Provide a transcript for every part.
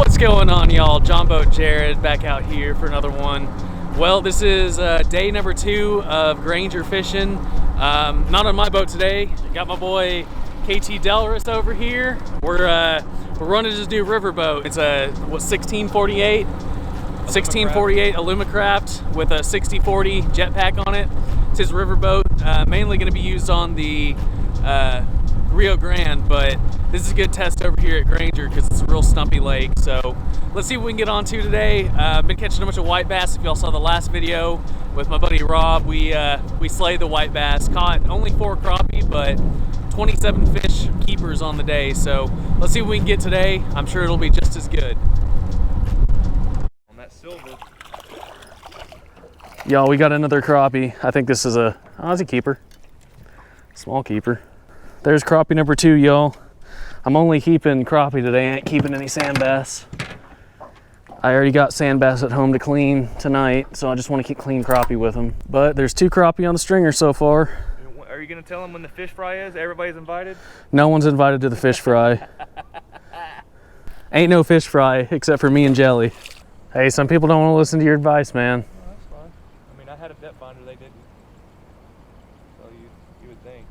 What's going on, y'all? John Boat Jared back out here for another one. Well, this is day number 2 of Granger fishing. Not on my boat today. Got my boy KT Delris over here. We're running his new riverboat. It's a 1648 Alumacraft with a 6040 jetpack on it. It's his riverboat, mainly going to be used on the Rio Grande, but this is a good test over here at Granger because it's a real stumpy lake. So let's see what we can get on to today. I've been catching a bunch of white bass. If y'all saw the last video with my buddy Rob, we slayed the white bass. Caught only 4 crappie, but 27 fish keepers on the day. So let's see what we can get today. I'm sure it'll be just as good. On that silver. Y'all, we got another crappie. I think this is it's a keeper. Small keeper. There's crappie number 2, y'all. I'm only keeping crappie today. I ain't keeping any sand bass. I already got sand bass at home to clean tonight, so I just want to keep clean crappie with them. But there's 2 crappie on the stringer so far. Are you gonna tell them when the fish fry is? Everybody's invited? No one's invited to the fish fry. Ain't no fish fry except for me and Jelly. Hey, some people don't want to listen to your advice, man. Oh, that's fine. I mean, I had a depth finder, they didn't. So you would think.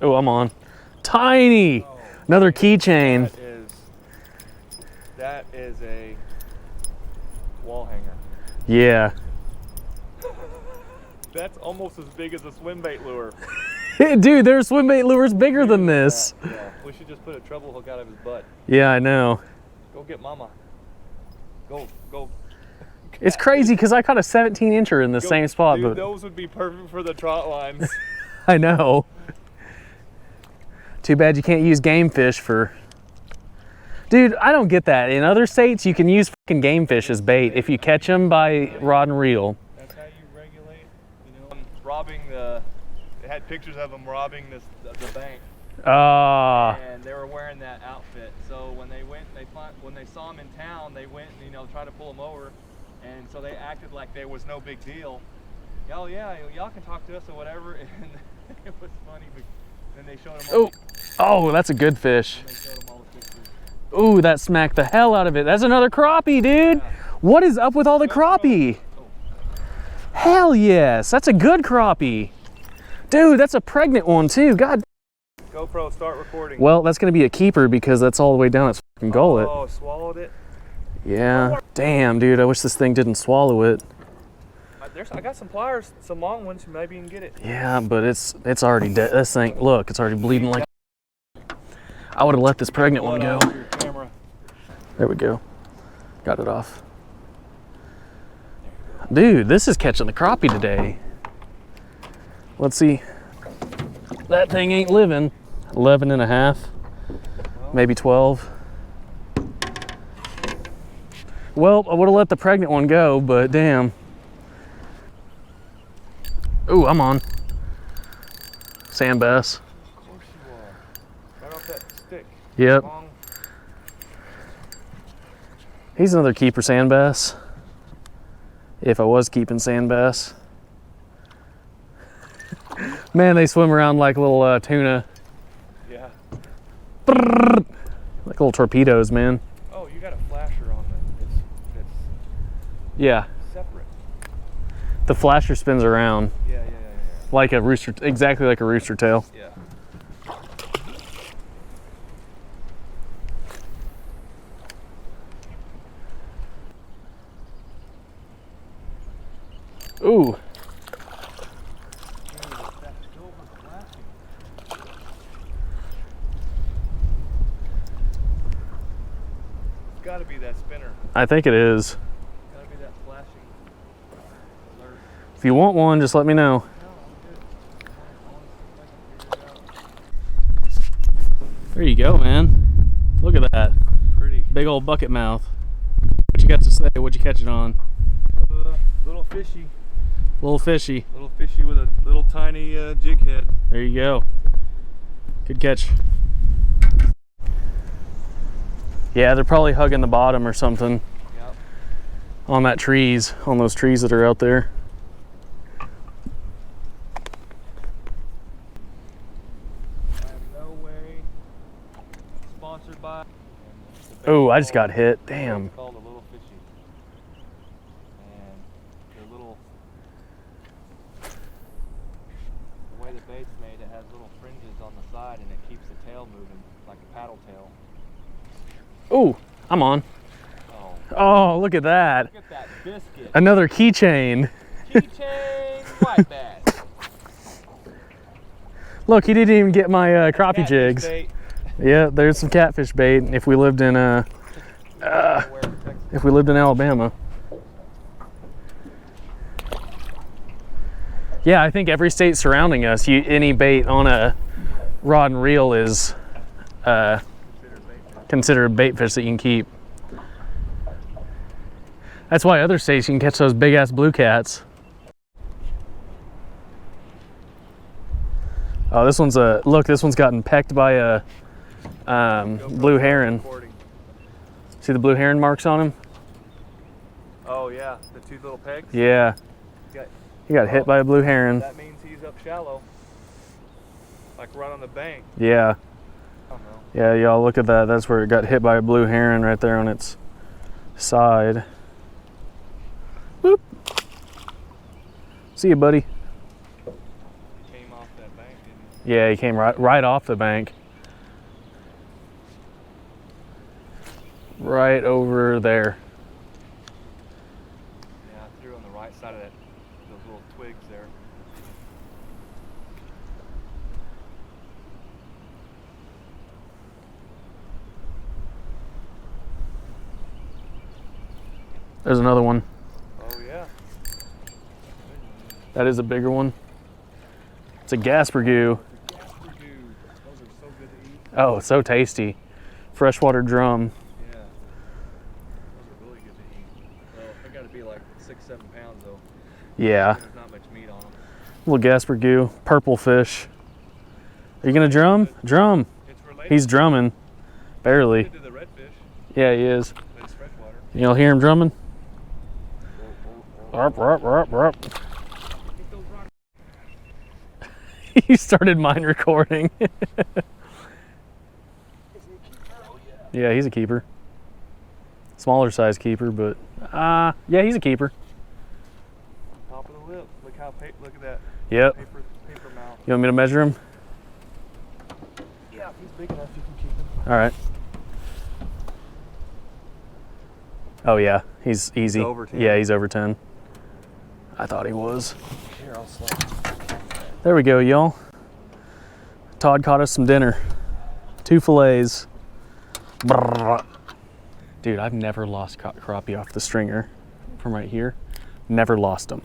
Oh, I'm on. Tiny! Oh, another keychain. That is a wall hanger. Yeah. That's almost as big as a swim bait lure. Dude, their swim bait lure's bigger than this. Yeah. We should just put a treble hook out of his butt. Yeah, I know. Go get mama. Go. It's crazy because I caught a 17-incher in the same spot. Dude, but those would be perfect for the trot lines. I know. Too bad you can't use game fish for... Dude, I don't get that. In other states, you can use fucking game fish as bait if you catch them by rod and reel. That's how you regulate, you know. Robbing they had pictures of them robbing the bank. And they were wearing that outfit. So when they went, when they saw them in town, they went and, tried to pull them over. And so they acted like there was no big deal. Oh yeah, y'all can talk to us or whatever. And it was funny. Then they showed them Oh, that's a good fish. They showed them all the pictures. Ooh, that smacked the hell out of it. That's another crappie, dude. Yeah. What is up with all the crappie? Hell yes, that's a good crappie. Dude, that's a pregnant one too. God. GoPro, start recording. Well, that's gonna be a keeper because that's all the way down its fucking gullet. Oh, swallowed it? Yeah. Damn, dude, I wish this thing didn't swallow it. I got some pliers, some long ones, maybe you can get it. Yeah, but it's already dead. This thing, look, it's already bleeding like... I would have let this pregnant one go. There we go. Got it off. Dude, this is catching the crappie today. Let's see. That thing ain't living. 11 and a half, maybe 12. Well, I would have let the pregnant one go, but damn. Ooh, I'm on. Sand bass. Of course you are. Right off that stick. Yep. Long. He's another keeper sand bass. If I was keeping sand bass. Man, they swim around like little tuna. Yeah. Like little torpedoes, man. Oh, you got a flasher on them. It's Yeah. separate. The flasher spins around. Yeah. Like a rooster, exactly like a rooster tail. Yeah. Ooh. It's got to be that spinner. I think it is. It's got to be that flashing alert. If you want one, just let me know. There you go, man. Look at that. Pretty. Big old bucket mouth. What you got to say? What'd you catch it on? Little fishy. Little fishy. Little fishy with a little tiny jig head. There you go. Good catch. Yeah, they're probably hugging the bottom or something. Yep. On that trees, on those trees that are out there. sponsored by. Oh, I just got hit. Damn. It's called a little fishy. And the little, the way the bait's made, it has little fringes on the side and it keeps the tail moving like a paddle tail. Oh, I'm on. Oh, Oh, look at that. look at that biscuit. Another keychain. Keychain white bass. Look, he didn't even get my crappie Catfish jigs. bait. Yeah, there's some catfish bait. If we lived in Alabama. Yeah, I think every state surrounding us, any bait on a rod and reel is considered a bait fish that you can keep. That's why other states you can catch those big ass blue cats. Oh, this one's look, this one's gotten pecked by a blue heron. See the blue heron marks on him? Oh yeah, the two little pegs? Yeah. He got hit by a blue heron. That means he's up shallow. Like right on the bank. Yeah. I don't know. Yeah, y'all look at that. That's where it got hit by a blue heron right there on its side. Whoop. See you, buddy. He came off that bank, didn't he? Yeah, he came right off the bank. Right over there. Yeah, I threw on the right side of that, those little twigs there. There's another one. Oh yeah. That is a bigger one. It's a Gaspergoo. Those are so good to eat. Oh, so tasty. Freshwater drum. Yeah. Those are really good to eat. Well, they gotta be like 6-7 pounds though. Yeah. There's not much meat on them. Little Gaspergoo. Purple fish. Are you gonna drum? Drum. It's related He's drumming. Barely. to the redfish, Yeah, he is. but it's freshwater. You'll hear him drumming? Rup, rup, rup, rup. He started mine recording. Yeah, he's a keeper. Smaller size keeper, but yeah, he's a keeper. Top of the lip. Look how look at that. Yep. Paper mouth. You want me to measure him? Yeah, if he's big enough, you can keep him. All right. Oh yeah, he's easy. over 10. Yeah, he's over 10. I thought he was. Here, I'll slide. There we go, y'all. Todd caught us some dinner. 2 fillets. Brrr. Dude, I've never lost crappie off the stringer from right here. Never lost him.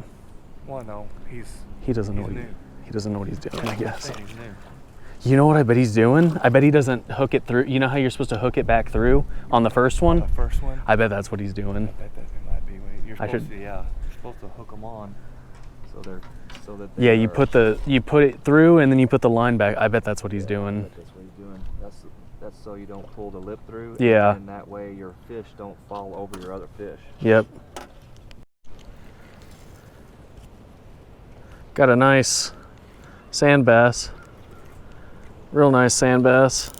Well, no, He doesn't know he's what new. he doesn't know what he's doing, I guess. He's new. You know what I bet he's doing? I bet he doesn't hook it through. You know how you're supposed to hook it back through on the first one? The first one. I bet that's what he's doing. I bet that it might be. You're I supposed should- to, yeah. You're supposed to hook them on, so that. Yeah, you put it through and then you put the line back. I bet that's what he's doing. That's what he's doing. That's so you don't pull the lip through. Yeah. And that way your fish don't fall over your other fish. Yep. Got a nice sand bass. Real nice sand bass.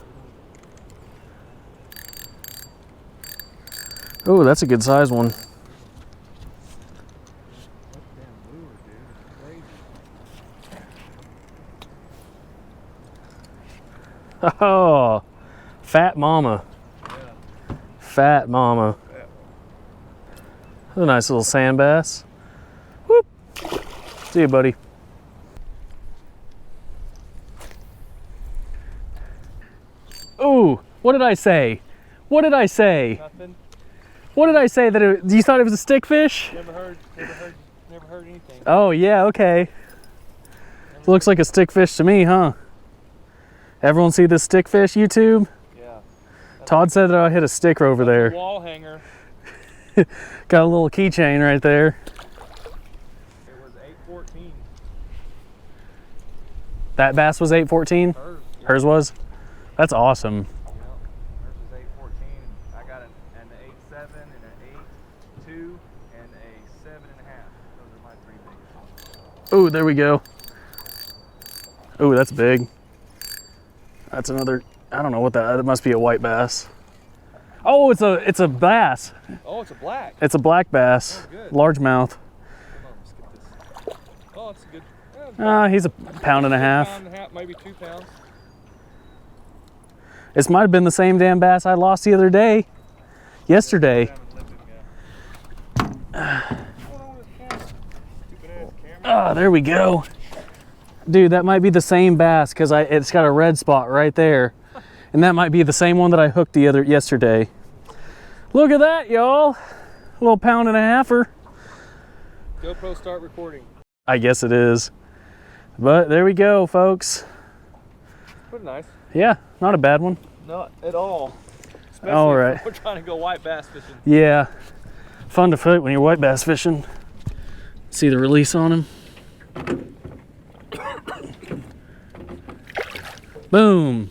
Oh, that's a good size one. Oh, fat mama. Yeah. Fat mama. Yeah. That's a nice little sand bass. Whoop. See you, buddy. Ooh, what did I say? What did I say? Nothing. What did I say? That you thought it was a stickfish? Never heard anything. Oh yeah, okay. Looks like a stickfish to me, huh? Everyone see this stickfish, YouTube? Yeah. Todd said that I hit a sticker over there. Wall hanger. Got a little keychain right there. It was 814. That bass was 814? Hers. Yeah. Hers was? That's awesome. Yep. Hers was 814. I got an 8.7 and an 8.2 and a 7.5. Those are my 3 biggest ones. Oh, there we go. Oh, that's big. That's another I don't know what that, it must be a white bass. Oh, it's a bass. Oh, it's a black. It's a black bass, Oh, good. largemouth. Come on, let's get this. Oh, it's a good. Yeah, He's a pound and a half. Pound and a half, maybe 2 pounds. This might have been the same damn bass I lost the other day. Yesterday. There we go. Dude, that might be the same bass because it's got a red spot right there. And that might be the same one that I hooked yesterday. Look at that, y'all. A little pound and a halfer. GoPro, start recording. I guess it is. But there we go, folks. Pretty nice. Yeah, not a bad one. Not at all. Especially All right. if we're trying to go white bass fishing. Yeah, fun to float when you're white bass fishing. See the release on him? Boom.